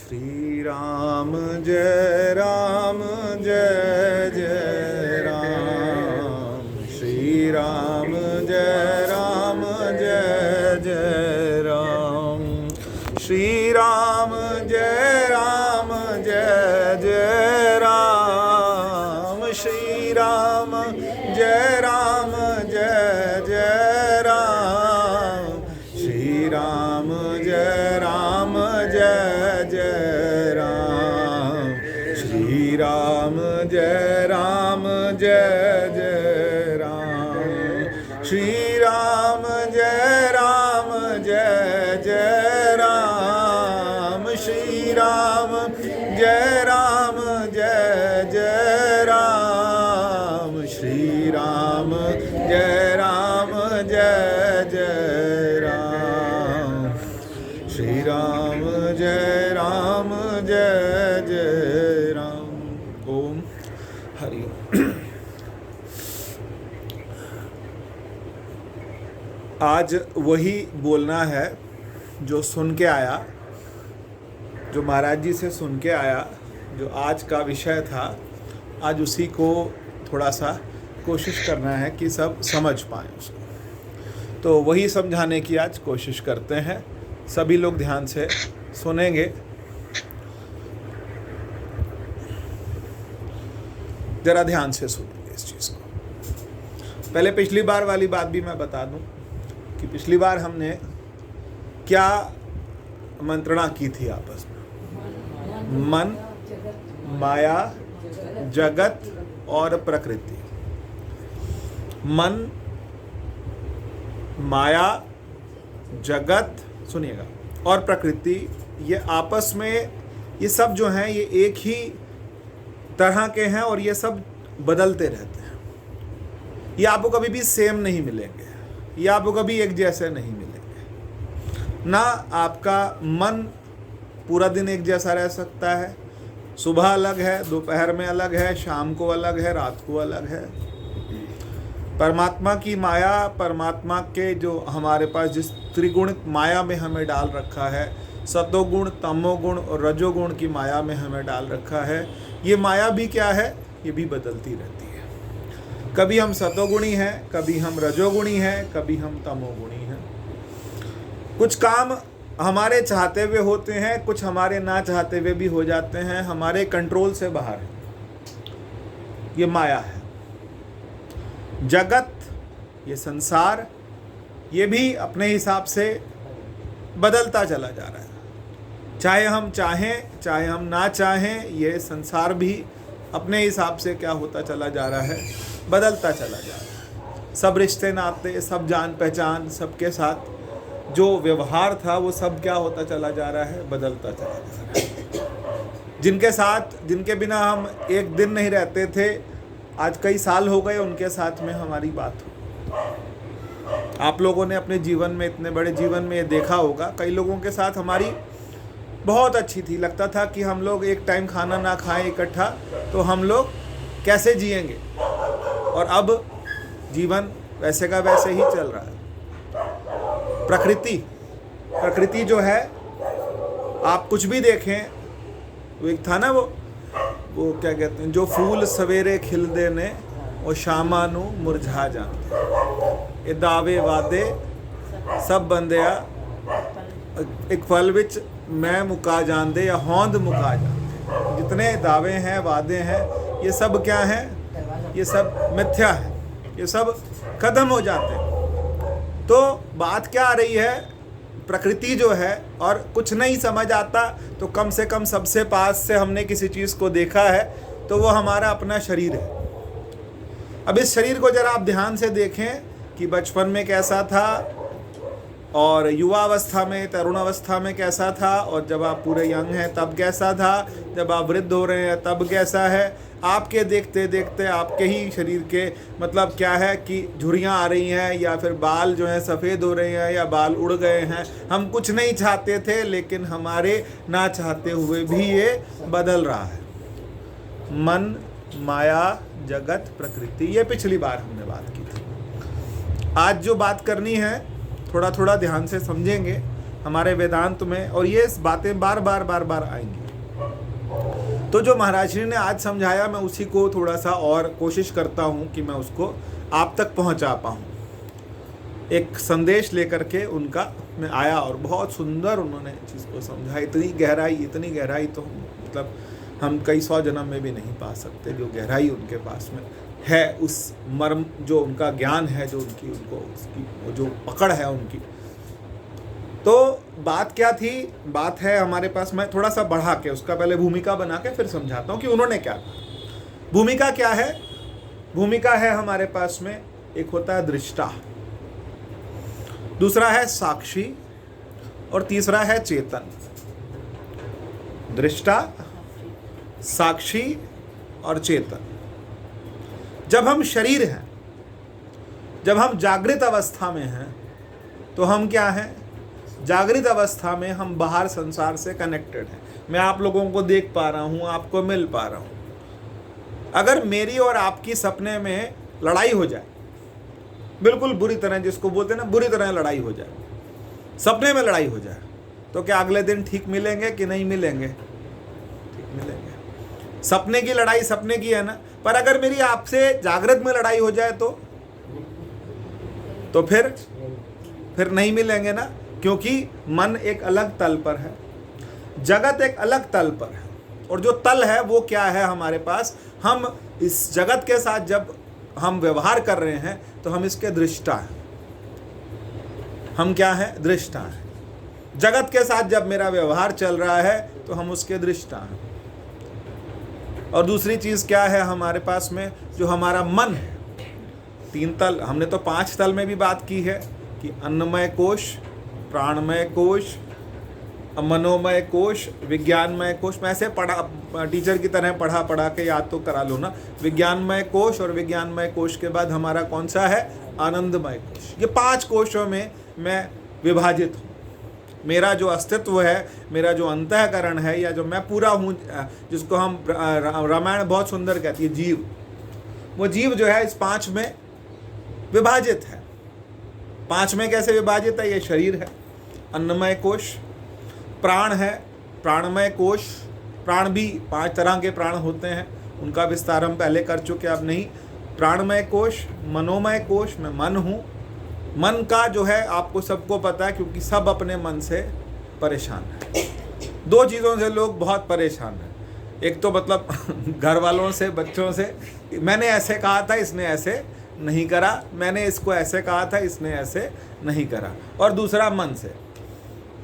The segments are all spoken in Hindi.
श्री राम जय जय राम। श्री राम जय जय राम। श्री राम जय जय राम। श्री राम जय जय राम। श्री राम जय जय राम। श्री राम जय जय राम। श्री राम जय जय राम। श्री राम जय जय राम। श्री राम जय जय राम। श्री राम जय जय राम। ओम हरि ओम। आज वही बोलना है जो सुन के आया, जो महाराज जी से सुन के आया, जो आज का विषय था। आज उसी को थोड़ा सा कोशिश करना है कि सब समझ पाएँ उसको। तो वही समझाने की आज कोशिश करते हैं। सभी लोग ध्यान से सुनेंगे। जरा ध्यान से सुनेंगे इस चीज़ को। पहले पिछली बार वाली बात भी मैं बता दूं कि पिछली बार हमने क्या मंत्रणा की थी आपस में। मन, माया, जगत और प्रकृति। मन, माया, जगत, सुनिएगा, और प्रकृति, ये आपस में, ये सब जो हैं ये एक ही तरह के हैं और ये सब बदलते रहते हैं। ये आपको कभी भी सेम नहीं मिलेंगे, ये आपको कभी एक जैसे नहीं मिलेंगे। ना आपका मन पूरा दिन एक जैसा रह सकता है। सुबह अलग है, दोपहर में अलग है, शाम को अलग है, रात को अलग है। परमात्मा की माया, परमात्मा के जो हमारे पास जिस त्रिगुण माया में हमें डाल रखा है, सतोगुण, तमोगुण और रजोगुण की माया में हमें डाल रखा है, ये माया भी क्या है, ये भी बदलती रहती है। कभी हम सतोगुणी हैं, कभी हम रजोगुणी हैं, कभी हम तमोगुणी हैं। कुछ काम हमारे चाहते हुए होते हैं, कुछ हमारे ना चाहते हुए भी हो जाते हैं, हमारे कंट्रोल से बाहर है। ये माया है। जगत, ये संसार, ये भी अपने हिसाब से बदलता चला जा रहा है। चाहे हम चाहें, चाहे हम ना चाहें, ये संसार भी अपने हिसाब से क्या होता चला जा रहा है, बदलता चला जा रहा है। सब रिश्ते नाते, सब जान पहचान, सबके साथ जो व्यवहार था वो सब क्या होता चला जा रहा है, बदलता चला जा रहा है। जिनके साथ, जिनके बिना हम एक दिन नहीं रहते थे, आज कई साल हो गए उनके साथ में हमारी बात हो। आप लोगों ने अपने जीवन में, इतने बड़े जीवन में ये देखा होगा, कई लोगों के साथ हमारी बहुत अच्छी थी। लगता था कि हम लोग एक टाइम खाना ना खाएं इकट्ठा तो हम लोग कैसे जिएंगे। और अब जीवन वैसे का वैसे ही चल रहा है। प्रकृति जो है, आप कुछ भी देखें, वो एक था ना, वो क्या कहते हैं, जो फूल सवेरे खिल देने वो शामा नू मुरझा जाते। ये दावे वादे सब बंदिया एक फल विच मैं मुका जान दे या होंद मुका जान। जितने दावे हैं, वादे हैं, ये सब क्या हैं, ये सब मिथ्या है, ये सब खत्म हो जाते हैं। तो बात क्या आ रही है, प्रकृति जो है, और कुछ नहीं समझ आता तो कम से कम सबसे पास से हमने किसी चीज़ को देखा है तो वो हमारा अपना शरीर है। अब इस शरीर को जरा आप ध्यान से देखें कि बचपन में कैसा था, और युवावस्था में, तरुणावस्था में कैसा था, और जब आप पूरे यंग हैं तब कैसा था, जब आप वृद्ध हो रहे हैं तब कैसा है। आपके देखते देखते आपके ही शरीर के मतलब क्या है कि झुर्रियाँ आ रही हैं, या फिर बाल जो हैं सफ़ेद हो रहे हैं, या बाल उड़ गए हैं। हम कुछ नहीं चाहते थे, लेकिन हमारे ना चाहते हुए भी ये बदल रहा है। मन, माया, जगत, प्रकृति, ये पिछली बार हमने बात की थी। आज जो बात करनी है थोड़ा थोड़ा ध्यान से समझेंगे हमारे वेदांत में, और ये बातें बार बार आएंगी। तो जो महाराज श्री ने आज समझाया, मैं उसी को थोड़ा सा और कोशिश करता हूँ कि मैं उसको आप तक पहुँचा पाऊँ। एक संदेश लेकर के उनका मैं आया, और बहुत सुंदर उन्होंने चीज़ को समझा। इतनी गहराई तो मतलब हम कई 100 जन्म में भी नहीं पा सकते, जो गहराई उनके पास में है, उस मर्म जो उनका ज्ञान है, जो उसकी जो पकड़ है उनकी। तो बात क्या थी? बात है हमारे पास, मैं थोड़ा सा बढ़ा के उसका पहले भूमिका बना के फिर समझाता हूँ कि उन्होंने क्या कहा। भूमिका क्या है? भूमिका है हमारे पास में, एक होता है दृष्टा, दूसरा है साक्षी, और तीसरा है चेतन। दृष्टा, साक्षी और चेतन। जब हम शरीर हैं, जब हम जागृत अवस्था में हैं, तो हम क्या हैं? जागृत अवस्था में हम बाहर संसार से कनेक्टेड हैं। मैं आप लोगों को देख पा रहा हूँ, आपको मिल पा रहा हूँ। अगर मेरी और आपकी सपने में लड़ाई हो जाए, बिल्कुल बुरी तरह, जिसको बोलते हैं ना, बुरी तरह लड़ाई हो जाए, सपने में लड़ाई हो जाए, तो क्या अगले दिन ठीक मिलेंगे कि नहीं मिलेंगे? ठीक मिलेंगे। सपने की लड़ाई सपने की है ना। पर अगर मेरी आपसे जागृत में लड़ाई हो जाए तो फिर नहीं मिलेंगे ना, क्योंकि मन एक अलग तल पर है, जगत एक अलग तल पर है। और जो तल है वो क्या है हमारे पास? हम इस जगत के साथ जब हम व्यवहार कर रहे हैं तो हम इसके दृष्टा हैं। हम क्या है? दृष्टा हैं। जगत के साथ जब मेरा व्यवहार चल रहा है तो हम उसके दृष्टा हैं। और दूसरी चीज क्या है हमारे पास में? जो हमारा मन है। 3 तल, हमने तो 5 तल में भी बात की है कि अन्नमय कोश, प्राणमय कोश, मनोमय कोश, विज्ञानमय कोश। मैं ऐसे टीचर की तरह पढ़ा के याद तो करा लो ना। विज्ञानमय कोश, और विज्ञानमय कोश के बाद हमारा कौन सा है? आनंदमय कोश। ये 5 कोशों में मैं विभाजित हूँ। मेरा जो अस्तित्व है, मेरा जो अंतःकरण है, या जो मैं पूरा हूँ, जिसको हम रामायण बहुत सुंदर कहती है जीव, वो जीव जो है इस 5 में विभाजित है। 5 में कैसे विभाजित है? ये शरीर है, अन्नमय कोश, प्राण है, प्राणमय कोश। प्राण भी 5 तरह के प्राण होते हैं, उनका विस्तार हम पहले कर चुके, अब नहीं। प्राणमय कोश, मनोमय कोश, मैं मन हूँ। मन का जो है आपको सबको पता है, क्योंकि सब अपने मन से परेशान है। 2 चीज़ों से लोग बहुत परेशान हैं। एक तो मतलब घर वालों से, बच्चों से, मैंने ऐसे कहा था, इसने ऐसे नहीं करा, मैंने इसको ऐसे कहा था, इसने ऐसे नहीं करा। और दूसरा मन से,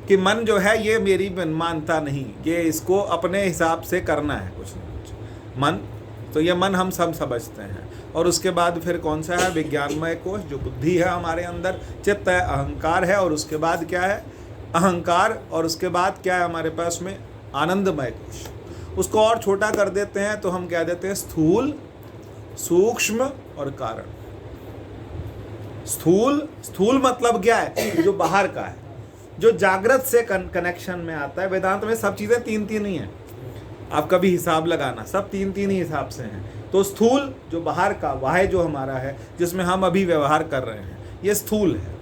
कि मन जो है ये मेरी मानता नहीं, ये इसको अपने हिसाब से करना है कुछ न कुछ। मन, तो ये मन हम सब समझते हैं। और उसके बाद फिर कौन सा है? विज्ञानमय कोश, जो बुद्धि है हमारे अंदर, चित्त है, अहंकार है, और उसके बाद क्या है? अहंकार। और उसके बाद क्या है हमारे पास में? आनंदमय कोश। उसको और छोटा कर देते हैं तो हम कह देते हैं स्थूल, सूक्ष्म और कारण। स्थूल मतलब क्या है? जो बाहर का है, जो जागृत से कनेक्शन में आता है। वेदांत में सब चीज़ें 3 ही हैं, आप कभी हिसाब लगाना, सब 3 ही हिसाब से हैं। तो स्थूल जो बाहर का, वाह्य जो हमारा है, जिसमें हम अभी व्यवहार कर रहे हैं, ये स्थूल है।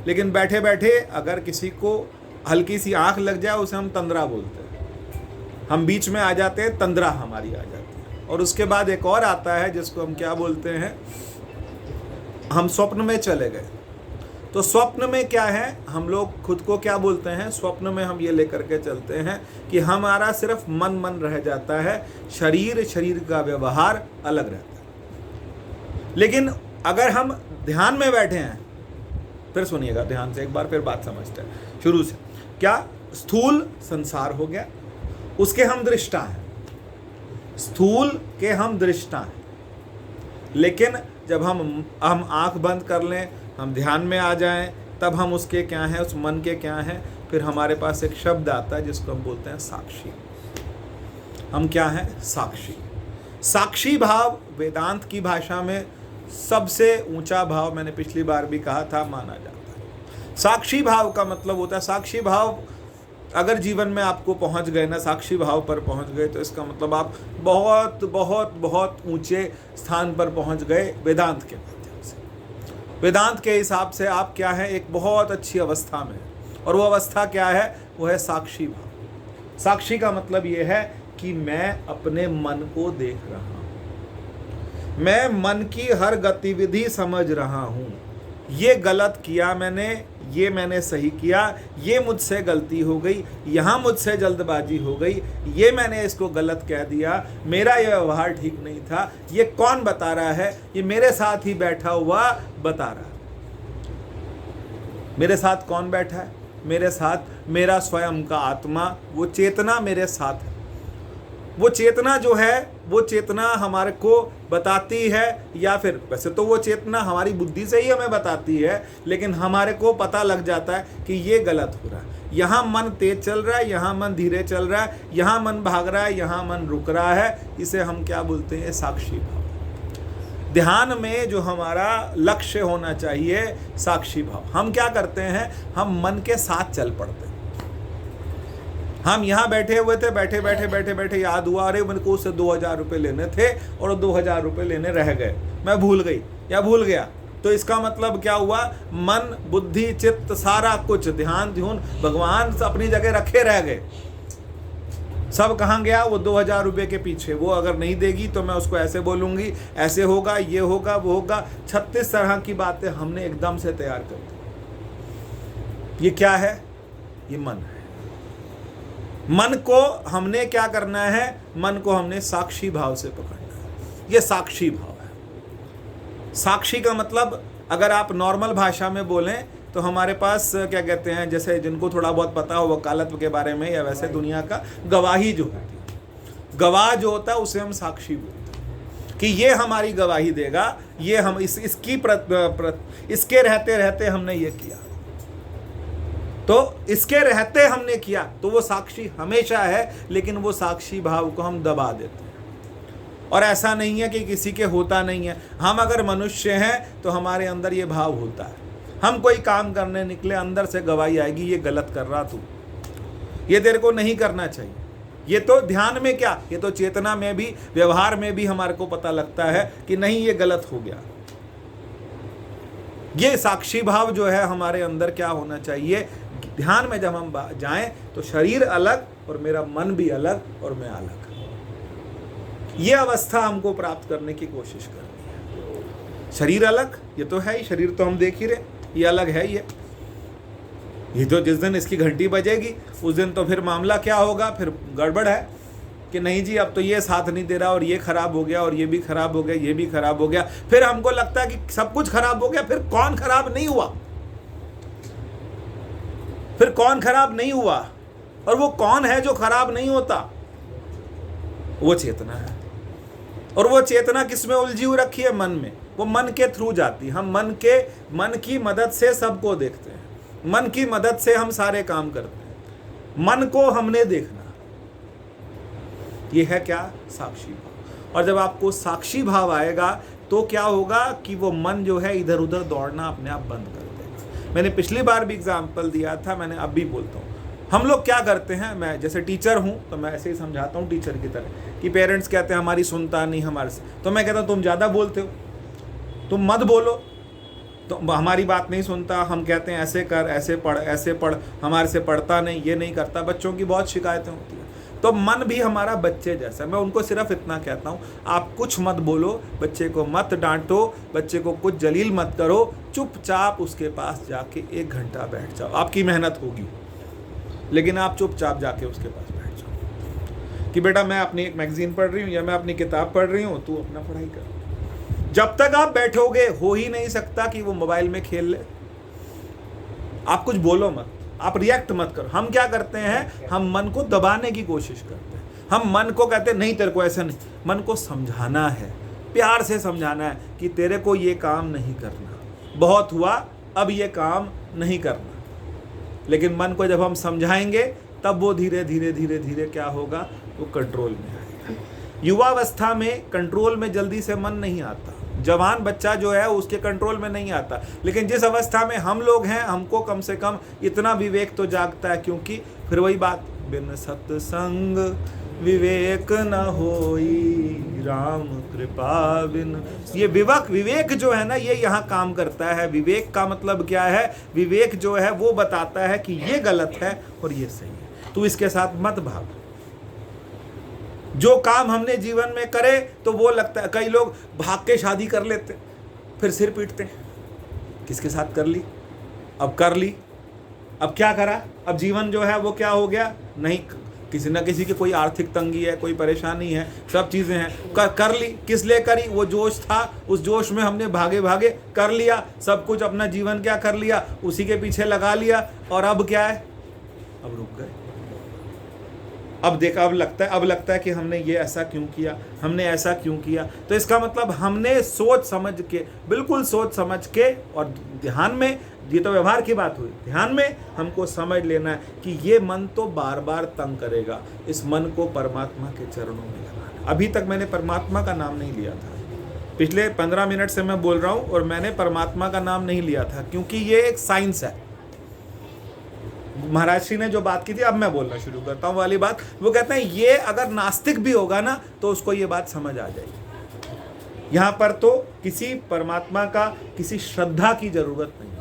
लेकिन बैठे बैठे अगर किसी को हल्की सी आंख लग जाए, उसे हम तंद्रा बोलते हैं। हम बीच में आ जाते हैं, तंद्रा हमारी आ जाती है। और उसके बाद एक और आता है जिसको हम क्या बोलते हैं? हम स्वप्न में चले गए। तो स्वप्न में क्या है? हम लोग खुद को क्या बोलते हैं? स्वप्न में हम ये लेकर के चलते हैं कि हमारा सिर्फ मन रह जाता है, शरीर का व्यवहार अलग रहता है। लेकिन अगर हम ध्यान में बैठे हैं, फिर सुनिएगा ध्यान से एक बार, फिर बात समझते हैं शुरू से। क्या? स्थूल संसार हो गया, उसके हम दृष्टा हैं, स्थूल के हम दृष्टा हैं। लेकिन जब हम आंख बंद कर लें, हम ध्यान में आ जाएं, तब हम उसके क्या हैं? उस मन के क्या हैं? फिर हमारे पास एक शब्द आता है जिसको हम बोलते हैं साक्षी। हम क्या हैं? साक्षी। साक्षी भाव वेदांत की भाषा में सबसे ऊंचा भाव, मैंने पिछली बार भी कहा था, माना जाता है। साक्षी भाव का मतलब होता है, साक्षी भाव अगर जीवन में आपको पहुंच गए ना, साक्षी भाव पर पहुंच गए, तो इसका मतलब आप बहुत बहुत बहुत ऊंचे स्थान पर पहुंच गए वेदांत के माध्यम से। वेदांत के हिसाब से आप क्या है? एक बहुत अच्छी अवस्था में। और वो अवस्था क्या है? वो है साक्षी भाव। साक्षी का मतलब ये है कि मैं अपने मन को देख रहा हूं, मैं मन की हर गतिविधि समझ रहा हूं। ये गलत किया मैंने, ये मैंने सही किया, ये मुझसे गलती हो गई, यहाँ मुझसे जल्दबाजी हो गई, ये मैंने इसको गलत कह दिया, मेरा ये व्यवहार ठीक नहीं था। ये कौन बता रहा है? ये मेरे साथ ही बैठा हुआ बता रहा है। मेरे साथ कौन बैठा है? मेरे साथ मेरा स्वयं का आत्मा, वो चेतना मेरे साथ है। वो चेतना जो है, वो चेतना हमारे को बताती है, या फिर वैसे तो वो चेतना हमारी बुद्धि से ही हमें बताती है, लेकिन हमारे को पता लग जाता है कि ये गलत हो रहा है। यहाँ मन तेज चल रहा है, यहाँ मन धीरे चल रहा है, यहाँ मन भाग रहा है, यहाँ मन रुक रहा है। इसे हम क्या बोलते हैं? साक्षी भाव। ध्यान में जो हमारा लक्ष्य होना चाहिए, साक्षी भाव। हम क्या करते हैं? हम मन के साथ चल पड़ते हैं। हम यहाँ बैठे हुए थे, बैठे बैठे बैठे बैठे याद हुआ, अरे मेरे को उससे 2000 रुपये लेने थे और 2000 रुपये लेने रह गए, मैं भूल गई या भूल गया। तो इसका मतलब क्या हुआ? मन, बुद्धि, चित्त, सारा कुछ, ध्यान ध्यान भगवान अपनी जगह रखे रह गए। सब कहाँ गया? वो 2000 रुपये के पीछे। वो अगर नहीं देगी तो मैं उसको ऐसे बोलूंगी, ऐसे होगा, ये होगा, वो होगा। 36 तरह की बातें हमने एकदम से तैयार कर दी। ये क्या है? ये मन है। मन को हमने क्या करना है? मन को हमने साक्षी भाव से पकड़ना है। ये साक्षी भाव है। साक्षी का मतलब अगर आप नॉर्मल भाषा में बोलें तो हमारे पास क्या कहते हैं, जैसे जिनको थोड़ा बहुत पता हो वकालत के बारे में, या वैसे दुनिया का गवाही जो होती है, गवाह जो होता है उसे हम साक्षी बोलते हैं कि ये हमारी गवाही देगा, ये हम इसके रहते रहते हमने ये किया, तो इसके रहते हमने किया, तो वो साक्षी हमेशा है। लेकिन वो साक्षी भाव को हम दबा देते हैं। और ऐसा नहीं है कि किसी के होता नहीं है। हम अगर मनुष्य हैं तो हमारे अंदर ये भाव होता है। हम कोई काम करने निकले, अंदर से गवाही आएगी, ये गलत कर रहा तू, ये तेरे को नहीं करना चाहिए। ये तो ध्यान में क्या, ये तो चेतना में भी, व्यवहार में भी हमारे को पता लगता है कि नहीं, ये गलत हो गया। ये साक्षी भाव जो है हमारे अंदर क्या होना चाहिए? ध्यान में जब हम जाएं तो शरीर अलग और मेरा मन भी अलग और मैं अलग। ये अवस्था हमको प्राप्त करने की कोशिश करनी है। शरीर अलग, ये तो है ही, शरीर तो हम देख ही रहे, ये अलग है। ये तो जिस दिन इसकी घंटी बजेगी उस दिन तो फिर मामला क्या होगा? फिर गड़बड़ है कि नहीं जी, अब तो ये साथ नहीं दे रहा, और ये खराब हो गया, और ये भी खराब हो गया, ये भी खराब हो गया। फिर हमको लगता है कि सब कुछ खराब हो गया। फिर कौन खराब नहीं हुआ? फिर कौन खराब नहीं हुआ? और वो कौन है जो खराब नहीं होता? वो चेतना है। और वो चेतना किस में उलझी हुई रखी है? मन में। वो मन के थ्रू जाती है। हम मन की मदद से सबको देखते हैं, मन की मदद से हम सारे काम करते हैं। मन को हमने देखना, ये है क्या? साक्षी भाव। और जब आपको साक्षी भाव आएगा तो क्या होगा कि वो मन जो है इधर उधर दौड़ना अपने आप बंद कर देगा। मैंने पिछली बार भी एग्जाम्पल दिया था, मैंने अब भी बोलता हूँ। हम लोग क्या करते हैं, मैं जैसे टीचर हूँ तो मैं ऐसे ही समझाता हूँ टीचर की तरह, कि पेरेंट्स कहते हैं हमारी सुनता नहीं हमारे से, तो मैं कहता हूँ तुम ज़्यादा बोलते हो, तुम मत बोलो, तो हमारी बात नहीं सुनता। हम कहते हैं ऐसे कर, ऐसे पढ़, हमारे से पढ़ता नहीं, ये नहीं करता। बच्चों की बहुत शिकायतें होती हैं। तो मन भी हमारा बच्चे जैसा। मैं उनको सिर्फ इतना कहता हूँ, आप कुछ मत बोलो, बच्चे को मत डांटो, बच्चे को कुछ जलील मत करो, चुपचाप उसके पास जाके 1 घंटा बैठ जाओ। आपकी मेहनत होगी, लेकिन आप चुपचाप जाके उसके पास बैठ जाओ कि बेटा मैं अपनी एक मैगजीन पढ़ रही हूँ या मैं अपनी किताब पढ़ रही हूँ, तू अपना पढ़ाई कर। जब तक आप बैठोगे हो ही नहीं सकता कि वो मोबाइल में खेल ले। आप कुछ बोलो मत, आप रिएक्ट मत करो। हम क्या करते हैं, हम मन को दबाने की कोशिश करते हैं। हम मन को कहते हैं नहीं तेरे को ऐसा नहीं। मन को समझाना है, प्यार से समझाना है कि तेरे को ये काम नहीं करना, बहुत हुआ, अब ये काम नहीं करना। लेकिन मन को जब हम समझाएंगे तब वो धीरे धीरे धीरे धीरे क्या होगा, वो कंट्रोल में आएगा। युवावस्था में कंट्रोल में जल्दी से मन नहीं आता। जवान बच्चा जो है उसके कंट्रोल में नहीं आता। लेकिन जिस अवस्था में हम लोग हैं, हमको कम से कम इतना विवेक तो जागता है, क्योंकि फिर वही बात, बिन सत्संग विवेक न होई राम कृपा बिन। ये विवेक जो है ना, ये यहाँ काम करता है। विवेक का मतलब क्या है? विवेक जो है वो बताता है कि ये गलत है और ये सही है, तू इसके साथ मत भाग। जो काम हमने जीवन में करे तो वो लगता है, कई लोग भाग के शादी कर लेते फिर सिर पीटते हैं, किसके साथ कर ली, अब कर ली, अब क्या करा, अब जीवन जो है वो क्या हो गया? नहीं, किसी ना किसी की कोई आर्थिक तंगी है, कोई परेशानी है, सब चीज़ें हैं, कर ली। किस लिए करी? वो जोश था, उस जोश में हमने भागे भागे कर लिया, सब कुछ अपना जीवन क्या कर लिया, उसी के पीछे लगा लिया, और अब क्या है? अब रुक गए। अब देखा, अब लगता है कि हमने ये ऐसा क्यों किया, हमने ऐसा क्यों किया। तो इसका मतलब हमने सोच समझ के, बिल्कुल सोच समझ के, और ध्यान में, ये तो व्यवहार की बात हुई, ध्यान में हमको समझ लेना है कि ये मन तो बार बार तंग करेगा, इस मन को परमात्मा के चरणों में लगाना। अभी तक मैंने परमात्मा का नाम नहीं लिया था, पिछले 15 मिनट से मैं बोल रहा हूँ और मैंने परमात्मा का नाम नहीं लिया था, क्योंकि ये एक साइंस है। महाराज श्री ने जो बात की थी, अब मैं बोलना शुरू करता हूँ वाली बात। वो कहते हैं ये अगर नास्तिक भी होगा ना तो उसको ये बात समझ आ जाएगी। यहाँ पर तो किसी परमात्मा का, किसी श्रद्धा की जरूरत नहीं है,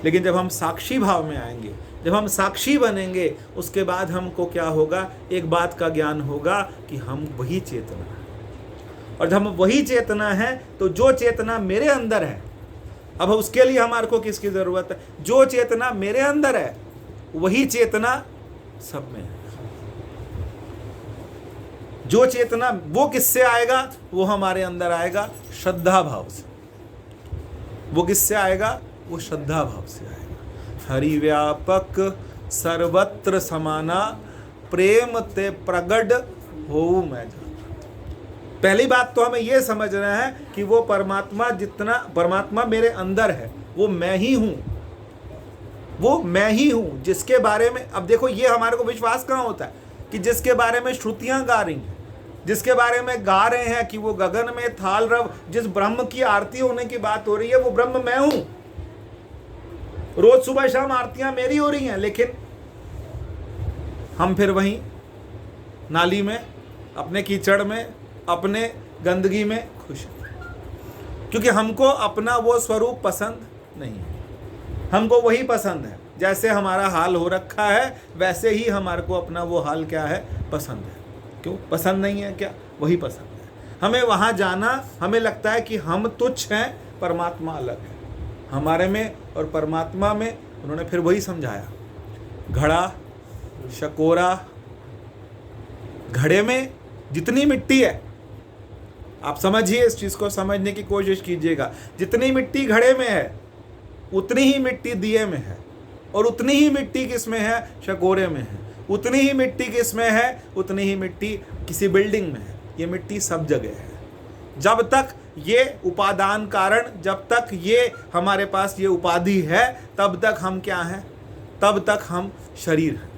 लेकिन जब हम साक्षी भाव में आएंगे, जब हम साक्षी बनेंगे, उसके बाद हमको क्या होगा? एक बात का ज्ञान होगा कि हम वही चेतना है, और जब हम वही चेतना है तो जो चेतना मेरे अंदर है, अब उसके लिए हमारे को किसकी जरूरत है? जो चेतना मेरे अंदर है वही चेतना सब में है। जो चेतना, वो किससे आएगा? वो हमारे अंदर आएगा श्रद्धा भाव से। वो किससे आएगा? वो श्रद्धा भाव से आएगा। हरि व्यापक सर्वत्र समाना, प्रेम ते प्रगट हो मैं जाना। पहली बात तो हमें यह समझना है कि वो परमात्मा, जितना परमात्मा मेरे अंदर है, वो मैं ही हूं, वो मैं ही हूं, जिसके बारे में, अब देखो ये हमारे को विश्वास कहाँ होता है कि जिसके बारे में श्रुतियां गा रही हैं, जिसके बारे में गा रहे हैं कि वो गगन में थाल रव, जिस ब्रह्म की आरती होने की बात हो रही है, वो ब्रह्म मैं हूं। रोज सुबह शाम आरतियां मेरी हो रही हैं, लेकिन हम फिर वहीं नाली में, अपने कीचड़ में, अपने गंदगी में खुश हैं, क्योंकि हमको अपना वो स्वरूप पसंद नहीं है। हमको वही पसंद है, जैसे हमारा हाल हो रखा है वैसे ही हमारे को अपना वो हाल क्या है? पसंद है। क्यों पसंद नहीं है? क्या वही पसंद है? हमें वहाँ जाना, हमें लगता है कि हम तुच्छ हैं, परमात्मा अलग है। हमारे में और परमात्मा में उन्होंने फिर वही समझाया, घड़ा शकोरा, घड़े में जितनी मिट्टी है, आप समझिए, इस चीज़ को समझने की कोशिश कीजिएगा, जितनी मिट्टी घड़े में है उतनी ही मिट्टी दिए में है, और उतनी ही मिट्टी किस में है? शकोरे में है। उतनी ही मिट्टी किस में है? उतनी ही मिट्टी किसी बिल्डिंग में है। ये मिट्टी सब जगह है। जब तक ये उपादान कारण, जब तक ये हमारे पास ये उपाधि है, तब तक हम क्या हैं? तब तक हम शरीर हैं,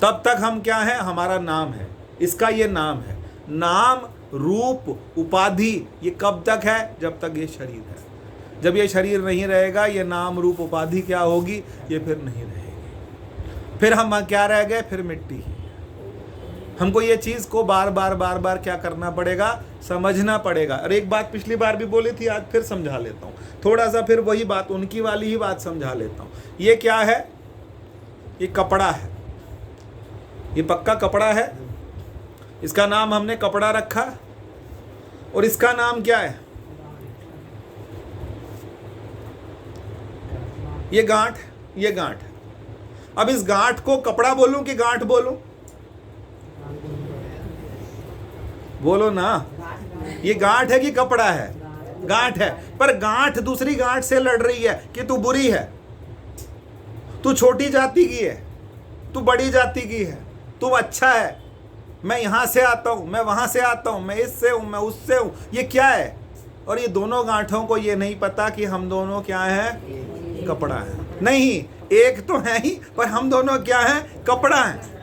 तब तक हम क्या हैं? हमारा नाम है, इसका ये नाम है। नाम, रूप, उपाधि, ये कब तक है? जब तक ये शरीर है। जब ये शरीर नहीं रहेगा, ये नाम, रूप, उपाधि क्या होगी? ये फिर नहीं रहेगी। फिर हम क्या रह गए? फिर मिट्टी। हमको ये चीज़ को बार बार क्या करना पड़ेगा? समझना पड़ेगा। और एक बात पिछली बार भी बोली थी, आज फिर समझा लेता हूँ थोड़ा सा, फिर वही बात, उनकी वाली ही बात समझा लेता हूँ। ये क्या है? ये कपड़ा है, ये पक्का कपड़ा है, इसका नाम हमने कपड़ा रखा, और इसका नाम क्या है? ये गांठ, ये गांठ। अब इस गांठ को कपड़ा बोलूं कि गांठ बोलूं? बोलो ना, ये गांठ है कि कपड़ा है? गांठ है। पर गांठ दूसरी गांठ से लड़ रही है कि तू बुरी है, तू छोटी जाति की है, तू बड़ी जाति की है, तू अच्छा है, मैं यहां से आता हूं, मैं वहां से आता हूं, मैं इससे हूं, मैं उससे हूं। ये क्या है? और ये दोनों गांठों को ये नहीं पता कि हम दोनों क्या है? कपड़ा है। नहीं, एक तो है ही, पर हम दोनों क्या हैं? कपड़ा है।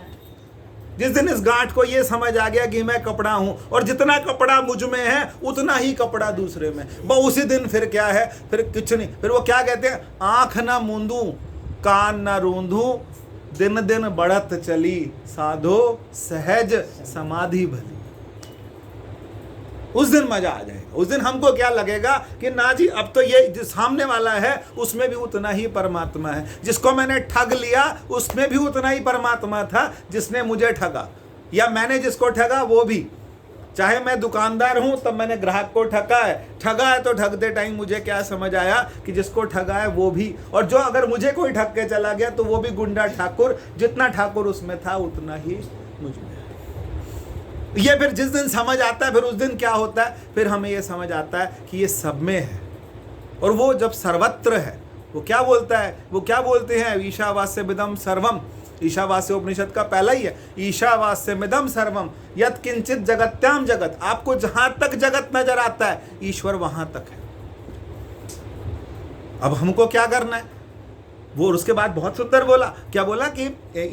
जिस दिन इस गांठ को ये समझ आ गया कि मैं कपड़ा हूं, और जितना कपड़ा मुझ में है उतना ही कपड़ा दूसरे में, वो उसी दिन फिर क्या है? फिर कुछ नहीं। फिर वो क्या कहते हैं? आंख ना मूंदूं, कान ना रूंधूं, दिन दिन बढ़त चली, साधो सहज समाधि भली। उस दिन मजा आ जाएगा। उस दिन हमको क्या लगेगा कि ना जी, अब तो ये जो सामने वाला है उसमें भी उतना ही परमात्मा है, जिसको मैंने ठग लिया उसमें भी उतना ही परमात्मा था जिसने मुझे ठगा, या मैंने जिसको ठगा वो भी। चाहे मैं दुकानदार हूं तब मैंने ग्राहक को ठगा है तो ठगते टाइम मुझे क्या समझ आया कि जिसको ठगा है वो भी, और जो अगर मुझे कोई ठग के चला गया तो वो भी गुंडा ठाकुर, जितना ठाकुर उसमें था उतना ही मुझमें। ये फिर जिस दिन समझ आता है, फिर उस दिन क्या होता है, फिर हमें ये समझ आता है कि ये सब में है। और वो जब सर्वत्र है, वो क्या बोलता है, वो क्या बोलते हैं, ईशावास्यमिदं सर्वम। ईशावास्य उपनिषद का पहला ही है, ईशावास्यमिदं सर्वम यत् किंचित जगत्याम जगत। आपको जहां तक जगत नजर आता है ईश्वर वहां तक है। अब हमको क्या करना है, वो उसके बाद बहुत सुंदर बोला, क्या बोला कि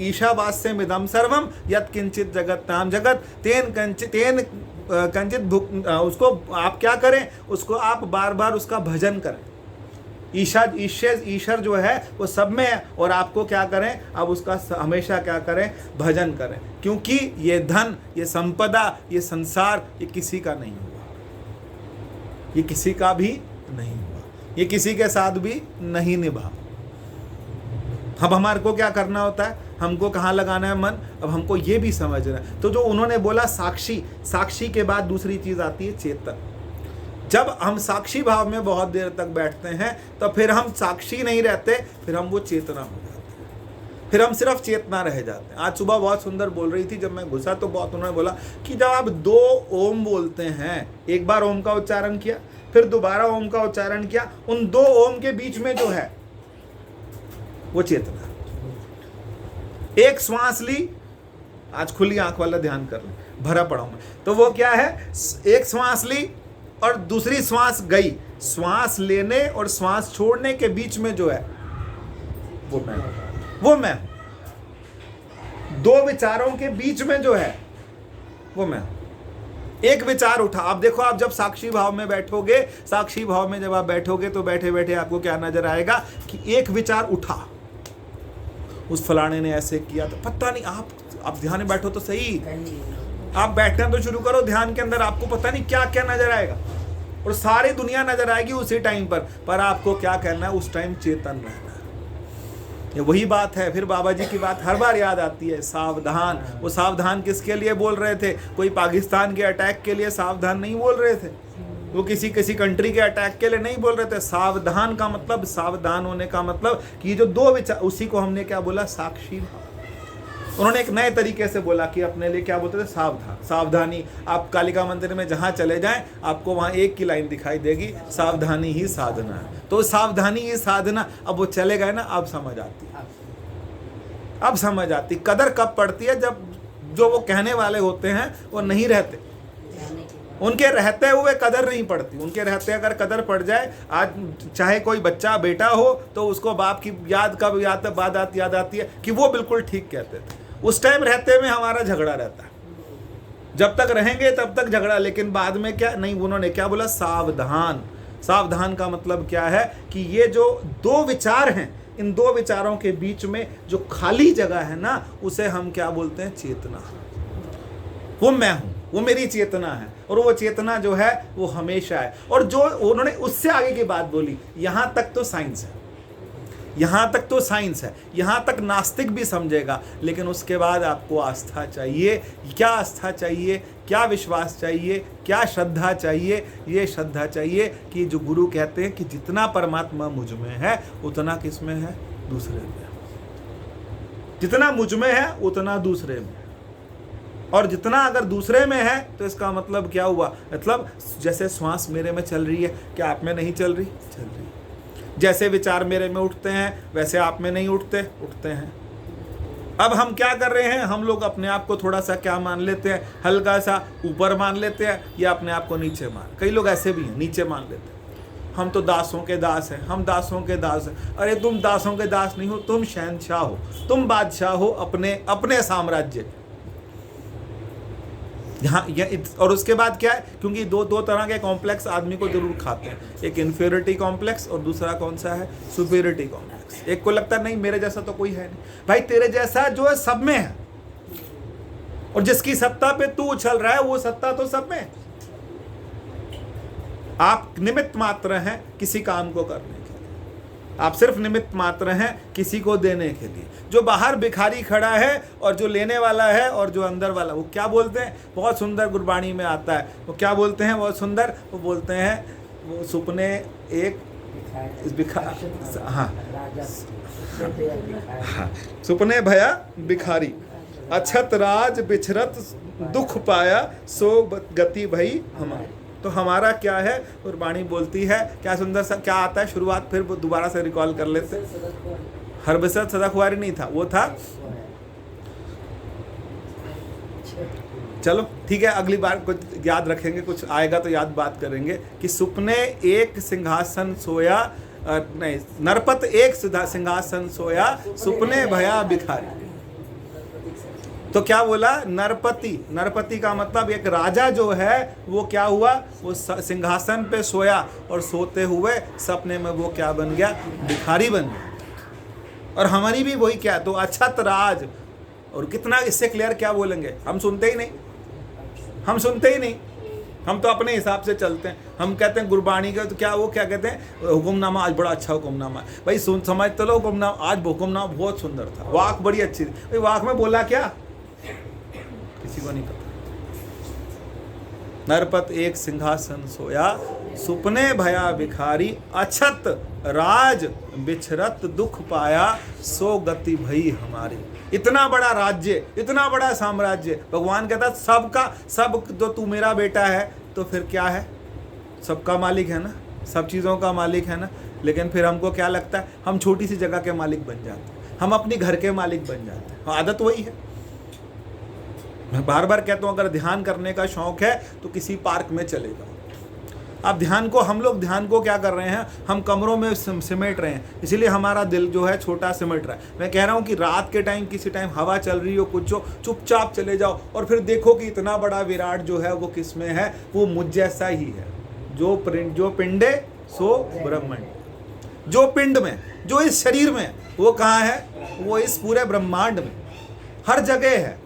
ईशावास्यमिदं सर्वम यत् किंचित जगत्याम जगत तेन कंचित उसको आप क्या करें, उसको आप बार बार उसका भजन करें। ईश्वर जो है वो सब में है, और आपको क्या करें, अब उसका हमेशा क्या करें, भजन करें। क्योंकि ये धन, ये संपदा, ये संसार, ये किसी का नहीं हुआ, ये किसी का भी नहीं हुआ, ये किसी के साथ भी नहीं निभा। अब हमारे को क्या करना होता है, हमको कहाँ लगाना है मन, अब हमको ये भी समझना है। तो जो उन्होंने बोला साक्षी, साक्षी के बाद दूसरी चीज आती है चेतन। जब हम साक्षी भाव में बहुत देर तक बैठते हैं तो फिर हम साक्षी नहीं रहते, फिर हम वो चेतना हो जाते हैं, फिर हम सिर्फ चेतना रह जाते हैं। आज सुबह बहुत सुंदर बोल रही थी, जब मैं घुसा तो बहुत उन्होंने बोला कि जब आप 2 ओम बोलते हैं, एक बार ओम का उच्चारण किया, फिर दोबारा ओम का उच्चारण किया, उन 2 ओम के बीच में जो है वो चेतना। एक श्वास ली, आज खुली आंख वाला ध्यान कर लें, भरा पड़ा हूं मैं, तो वो क्या है, एक श्वास ली और दूसरी श्वास गई, श्वास लेने और श्वास छोड़ने के बीच में जो है वो मैं हूं। 2 विचारों के बीच में जो है वो मैं हूं। एक विचार उठा, आप देखो, आप जब साक्षी भाव में बैठोगे, साक्षी भाव में जब आप बैठोगे तो बैठे बैठे आपको क्या नजर आएगा कि एक विचार उठा, उस फलाने ने ऐसे किया, तो पता नहीं, आप ध्यान में बैठो तो सही, आप बैठना तो शुरू करो ध्यान के अंदर, आपको पता नहीं क्या क्या नजर आएगा, और सारी दुनिया नजर आएगी उसी टाइम पर आपको क्या करना है, उस टाइम चेतन रहना है। ये वही बात है, फिर बाबा जी की बात हर बार याद आती है, सावधान। वो सावधान किसके लिए बोल रहे थे, कोई पाकिस्तान के अटैक के लिए सावधान नहीं बोल रहे थे, वो किसी कंट्री के अटैक के लिए नहीं बोल रहे थे। सावधान का मतलब, सावधान होने का मतलब कि जो 2 विचार, उसी को हमने क्या बोला, साक्षी भाव। उन्होंने एक नए तरीके से बोला कि अपने लिए क्या बोलते थे, सावधान, सावधानी। आप कालिका मंदिर में जहां चले जाएं, आपको वहां एक की लाइन दिखाई देगी, सावधानी ही साधना है। तो सावधानी ही साधना, अब वो चले गए ना, अब समझ आती, अब समझ आती। कदर कब पड़ती है, जब जो वो कहने वाले होते हैं वो नहीं रहते, उनके रहते हुए कदर नहीं पड़ती। उनके रहते अगर कदर पड़ जाए, आज चाहे कोई बच्चा बेटा हो तो उसको बाप की याद कब याद आती है कि वो बिल्कुल ठीक कहते थे। उस टाइम रहते में हमारा झगड़ा रहता है, जब तक रहेंगे तब तक झगड़ा, लेकिन बाद में क्या नहीं, उन्होंने क्या बोला, सावधान। सावधान का मतलब क्या है कि ये जो 2 विचार हैं, इन 2 विचारों के बीच में जो खाली जगह है ना, उसे हम क्या बोलते हैं, चेतना। वो मैं हूं, वो मेरी चेतना है, और वो चेतना जो है वो हमेशा है। और जो उन्होंने उससे आगे की बात बोली, यहां तक तो साइंस है, यहां तक तो साइंस है, यहां तक नास्तिक भी समझेगा, लेकिन उसके बाद आपको आस्था चाहिए। क्या आस्था चाहिए, क्या विश्वास चाहिए, क्या श्रद्धा चाहिए? ये श्रद्धा चाहिए कि जो गुरु कहते हैं कि जितना परमात्मा मुझ में है उतना किस में है, दूसरे में। जितना मुझ में है उतना दूसरे में, और जितना अगर दूसरे में है तो इसका मतलब क्या हुआ, मतलब जैसे श्वास मेरे में चल रही है, क्या आप में नहीं चल रही? चल रही। जैसे विचार मेरे में उठते हैं वैसे आप में नहीं उठते? उठते हैं। अब हम क्या कर रहे हैं, हम लोग अपने आप को थोड़ा सा क्या मान लेते हैं, हल्का सा ऊपर मान लेते हैं, या अपने आप को नीचे मान, कई लोग ऐसे भी हैं, नीचे मान लेते हैं। हम तो दासों के दास हैं, हम दासों के दास हैं। अरे तुम दासों के दास नहीं हो, तुम शहंशाह हो, तुम बादशाह हो अपने साम्राज्य। यहाँ और उसके बाद क्या है, क्योंकि दो तरह के कॉम्प्लेक्स आदमी को जरूर खाते हैं, एक इन्फीरियरिटी कॉम्प्लेक्स और दूसरा कौन सा है, सुपीरियरिटी कॉम्प्लेक्स। एक को लगता नहीं मेरे जैसा तो कोई है नहीं। भाई तेरे जैसा जो है सब में है, और जिसकी सत्ता पे तू उछल रहा है वो सत्ता तो सब में है। आप निमित्त मात्र हैं किसी काम को करने के लिए, आप सिर्फ निमित्त मात्र हैं किसी को देने के लिए। जो बाहर भिखारी खड़ा है और जो लेने वाला है और जो अंदर वाला, वो क्या बोलते हैं, बहुत सुंदर गुरबाणी में आता है, वो क्या बोलते हैं बहुत सुंदर, वो बोलते हैं वो सुपने एक सुपने भया भिखारी, अछत राज बिछरत दुख पाया, सो गति भई हमारी। तो हमारा क्या है, गुरबाणी बोलती है, क्या सुंदर सा क्या आता है शुरुआत, फिर वो दोबारा से रिकॉल कर लेते। हरबिसरत सदाखुआरी नहीं था, वो था, चलो ठीक है, अगली बार कुछ याद रखेंगे, कुछ आएगा तो याद बात करेंगे कि सुपने एक सिंहासन सोया, नहीं, नरपत एक सिंहासन सोया, सुपने भया भिखारी। तो क्या बोला, नरपति, नरपति का मतलब एक राजा जो है वो क्या हुआ, वो सिंहासन पे सोया और सोते हुए सपने में वो क्या बन गया, भिखारी बन गया। और हमारी भी वही क्या, तो अछत राज, और कितना इससे क्लियर क्या बोलेंगे, हम सुनते ही नहीं, हम सुनते ही नहीं, हम तो अपने हिसाब से चलते हैं। हम कहते हैं गुरबाणी का तो क्या, वो क्या कहते हैं, हुक्मनामा आज बड़ा अच्छा हुक्मनामा है। भाई सुन समझ तो लो, हुक्मनामा आज हुक्मनामा बहुत सुंदर था, वाक बड़ी अच्छी थी। भाई वाक में बोला क्या, किसी को नहीं पता। नरपत एक सिंहासन सोया, सुपने भया भिखारी, अछत राज बिछरत दुख पाया, सो गति भई हमारी। इतना बड़ा राज्य, इतना बड़ा साम्राज्य, भगवान कहता सबका सब, तो तू मेरा बेटा है तो फिर क्या है, सबका मालिक है ना, सब चीज़ों का मालिक है ना। लेकिन फिर हमको क्या लगता है, हम छोटी सी जगह के मालिक बन जाते हैं, हम अपनी घर के मालिक बन जाते हैं। आदत वही है। मैं बार बार कहता हूँ, अगर ध्यान करने का शौक है तो किसी पार्क में चले जाओ। अब ध्यान को, हम लोग ध्यान को क्या कर रहे हैं, हम कमरों में सिमट रहे हैं, इसीलिए हमारा दिल जो है छोटा सिमट रहा है। मैं कह रहा हूँ कि रात के टाइम किसी टाइम हवा चल रही हो, कुछ हो, चुपचाप चले जाओ और फिर देखो कि इतना बड़ा विराट जो है वो किस में है, वो मुझ जैसा ही है। जो पिंडे सो ब्रह्मांड, जो पिंड में, जो इस शरीर में, वो कहाँ है, वो इस पूरे ब्रह्मांड में हर जगह है।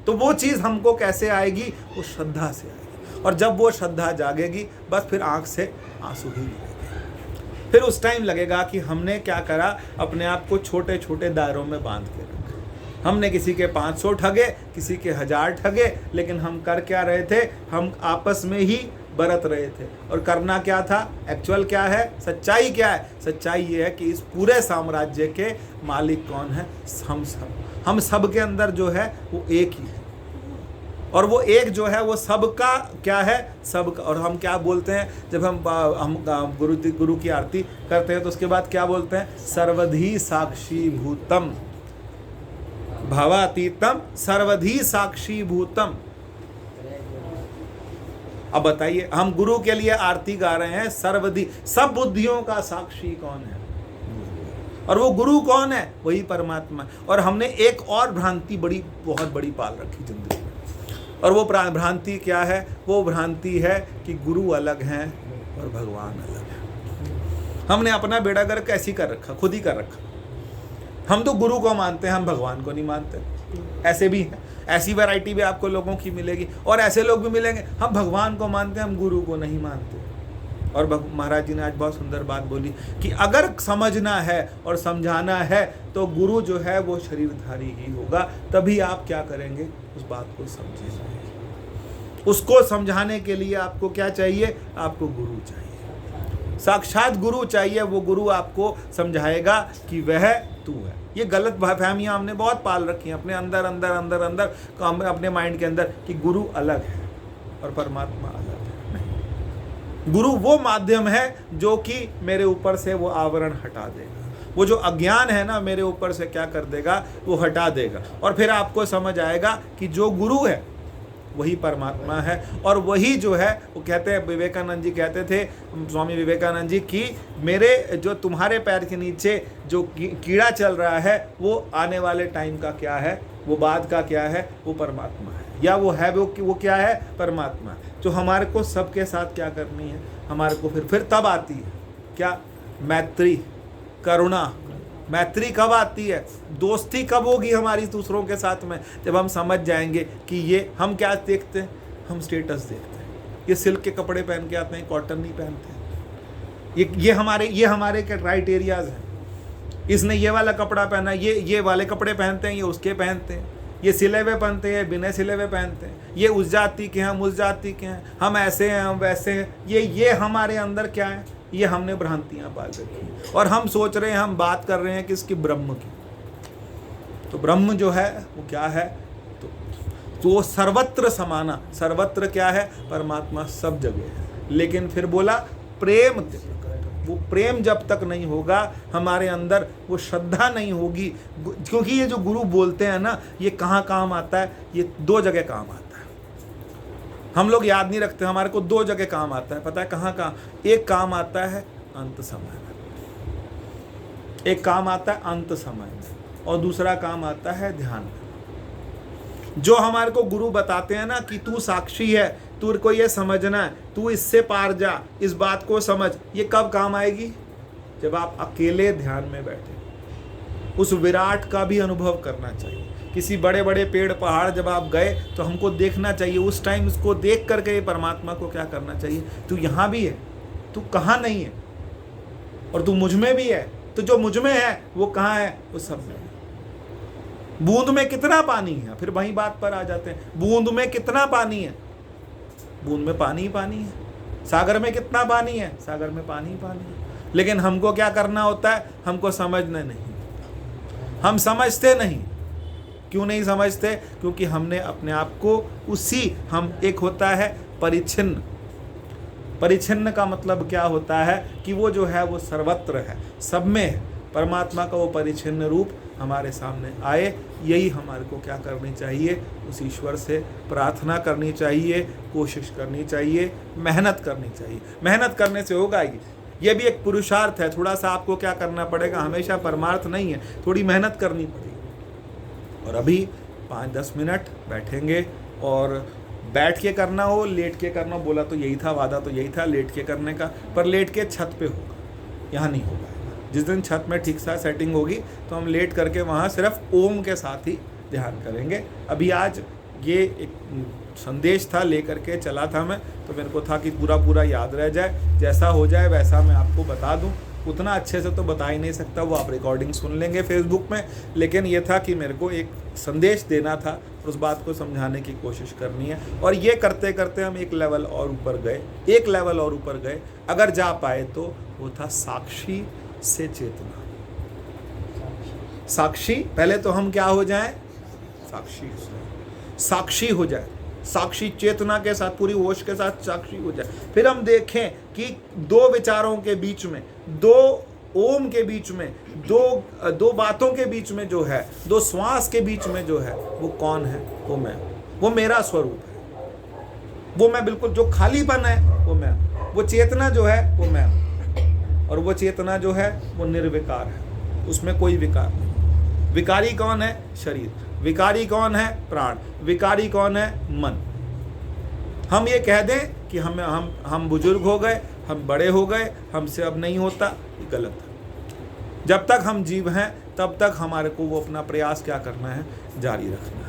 तो वो चीज़ हमको कैसे आएगी, वो श्रद्धा से आएगी। और जब वो श्रद्धा जागेगी, बस फिर आंख से आंसू ही गिरेंगे। फिर उस टाइम लगेगा कि हमने क्या करा, अपने आप को छोटे छोटे दायरों में बांध के रखा। हमने किसी के 500 ठगे, किसी के 1000 ठगे, लेकिन हम कर क्या रहे थे, हम आपस में ही बरत रहे थे। और करना क्या था, एक्चुअल क्या है, सच्चाई क्या है, सच्चाई ये है कि इस पूरे साम्राज्य के मालिक कौन है, हम सब के अंदर जो है वो एक ही है। और वो एक जो है वो सबका क्या है, सबका। और हम क्या बोलते हैं, जब हम गुरु की आरती करते हैं तो उसके बाद क्या बोलते हैं, सर्वधी साक्षी भूतम भवातीतम सर्वधी साक्षी भूतम। अब बताइए, हम गुरु के लिए आरती गा रहे हैं, सर्वधी, सब बुद्धियों का साक्षी कौन है, और वो गुरु कौन है, वही परमात्मा। और हमने एक और भ्रांति बहुत बड़ी पाल रखी जिंदगी में, और वो भ्रांति क्या है, वो भ्रांति है कि गुरु अलग हैं और भगवान अलग है। हमने अपना बेड़ा गर्क ऐसी कर रखा, खुद ही कर रखा। हम तो गुरु को मानते हैं, हम भगवान को नहीं मानते। ऐसे भी है, ऐसी वैरायटी भी आपको लोगों की मिलेगी, और ऐसे लोग भी मिलेंगे, हम भगवान को मानते हैं, हम गुरु को नहीं मानते। और महाराज जी ने आज बहुत सुंदर बात बोली कि अगर समझना है और समझाना है तो गुरु जो है वो शरीरधारी ही होगा। तभी आप क्या करेंगे, उस बात को समझेंगे। उसको समझाने के लिए आपको क्या चाहिए, आपको गुरु चाहिए, साक्षात गुरु चाहिए। वो गुरु आपको समझाएगा कि वह तू है। ये गलत फहमियाँ हमने बहुत पाल रखी हैं अपने अंदर अंदर अंदर अंदर अपने माइंड के अंदर कि गुरु अलग है और परमात्मा अलग है। गुरु वो माध्यम है जो कि मेरे ऊपर से वो आवरण हटा देगा, वो जो अज्ञान है ना मेरे ऊपर से क्या कर देगा, वो हटा देगा। और फिर आपको समझ आएगा कि जो गुरु है वही परमात्मा है। और वही जो है वो कहते हैं, विवेकानंद जी कहते थे, स्वामी विवेकानंद जी, कि मेरे जो तुम्हारे पैर के नीचे जो कीड़ा चल रहा है वो आने वाले टाइम का क्या है, वो बाद का क्या है, वो परमात्मा है, या वो है वो क्या है, परमात्मा। जो हमारे को सबके साथ क्या करनी है, हमारे को फिर तब आती है क्या, मैत्री, करुणा, मैत्री कब आती है, दोस्ती कब होगी हमारी दूसरों के साथ में, जब हम समझ जाएंगे कि ये हम क्या देखते हैं, हम स्टेटस देखते हैं। ये सिल्क के कपड़े पहन के आते हैं, कॉटन नहीं पहनते हैं। ये हमारे क्राइटेरियाज हैं। इसने ये वाला कपड़ा पहना, ये वाले कपड़े पहनते हैं, ये उसके पहनते हैं, ये सिले हुए पहनते हैं, बिना सिले हुए पहनते हैं, ये उस जाति के हैं, हम उस जाति के हैं, हम ऐसे हैं, हम वैसे हैं। ये हमारे अंदर क्या है, ये हमने भ्रांतियां पाल रखी हैं और हम सोच रहे हैं, हम बात कर रहे हैं किसकी, ब्रह्म की। तो ब्रह्म जो है वो क्या है, तो सर्वत्र समाना। सर्वत्र क्या है, परमात्मा सब जगह है। लेकिन फिर बोला प्रेम, वो प्रेम जब तक नहीं होगा हमारे अंदर, वो श्रद्धा नहीं होगी। क्योंकि ये जो गुरु बोलते हैं ना, ये कहाँ काम आता है, ये 2 जगह काम आता है। हम लोग याद नहीं रखते, हमारे को 2 जगह काम आता है। पता है कहाँ कहाँ? एक काम आता है अंत समय में, एक काम आता है अंत समय में, और दूसरा काम आता है ध्यान में। जो हमारे को गुरु बताते हैं ना कि तू साक्षी है, तू को ये समझना है, तू इससे पार जा, इस बात को समझ, ये कब काम आएगी? जब आप अकेले ध्यान में बैठे। उस विराट का भी अनुभव करना चाहिए। किसी बड़े बड़े पेड़ पहाड़ जब आप गए तो हमको देखना चाहिए, उस टाइम उसको देख करके परमात्मा को क्या करना चाहिए, तू यहाँ भी है, तू कहाँ नहीं है, और तू मुझ में भी है। तो जो मुझ में है वो कहाँ है, वो सब में है। बूंद में कितना पानी है, फिर वही बात पर आ जाते हैं, बूंद में कितना पानी है, बूंद में पानी ही पानी है। सागर में कितना पानी है, सागर में पानी ही पानी है। लेकिन हमको क्या करना होता है, हमको समझना नहीं, हम समझते नहीं। क्यों नहीं समझते? क्योंकि हमने अपने आप को हम एक होता है परिच्छिन्न। परिच्छिन्न का मतलब क्या होता है कि वो जो है वो सर्वत्र है, सब में है। परमात्मा का वो परिच्छिन्न रूप हमारे सामने आए, यही हमारे को क्या करनी चाहिए, उस ईश्वर से प्रार्थना करनी चाहिए, कोशिश करनी चाहिए, मेहनत करनी चाहिए। मेहनत करने से होगा ये भी एक पुरुषार्थ है। थोड़ा सा आपको क्या करना पड़ेगा, हमेशा परमार्थ नहीं है, थोड़ी मेहनत करनी पड़ेगी। और अभी 5-10 मिनट बैठेंगे, और बैठ के करना हो, लेट के करना, बोला तो यही था, वादा तो यही था लेट के करने का, पर लेट के छत पे होगा, यहाँ नहीं होगा। जिस दिन छत में ठीक सा सेटिंग होगी तो हम लेट करके वहाँ सिर्फ ओम के साथ ही ध्यान करेंगे। अभी आज ये एक संदेश था, लेकर के चला था मैं, तो मेरे को था कि पूरा याद रह जाए, जैसा हो जाए वैसा मैं आपको बता दूं। उतना अच्छे से तो बता ही नहीं सकता, वो आप रिकॉर्डिंग सुन लेंगे फेसबुक में, लेकिन ये था कि मेरे को एक संदेश देना था, उस बात को समझाने की कोशिश करनी है। और ये करते करते हम एक लेवल और ऊपर गए, अगर जा पाए तो वो था साक्षी से चेतना। साक्षी, पहले तो हम क्या हो जाएं, साक्षी हो जाए, साक्षी चेतना के साथ, पूरी होश के साथ साक्षी हो जाए। फिर हम देखें कि 2 विचारों के बीच में, 2 ओम के बीच में, दो बातों के बीच में जो है, 2 श्वास के बीच में जो है, वो कौन है, वो मैं, वो मेरा स्वरूप है, वो मैं, बिल्कुल जो खालीपन है वो मैं, वो चेतना जो है वो मैं, और वो चेतना जो है वो निर्विकार है, उसमें कोई विकार नहीं। विकारी कौन है, शरीर। विकारी कौन है, प्राण। विकारी कौन है, मन। हम ये कह दें कि हम बुजुर्ग हो गए, हम बड़े हो गए, हमसे अब नहीं होता, ये गलत है। जब तक हम जीव हैं तब तक हमारे को वो अपना प्रयास क्या करना है, जारी रखना है।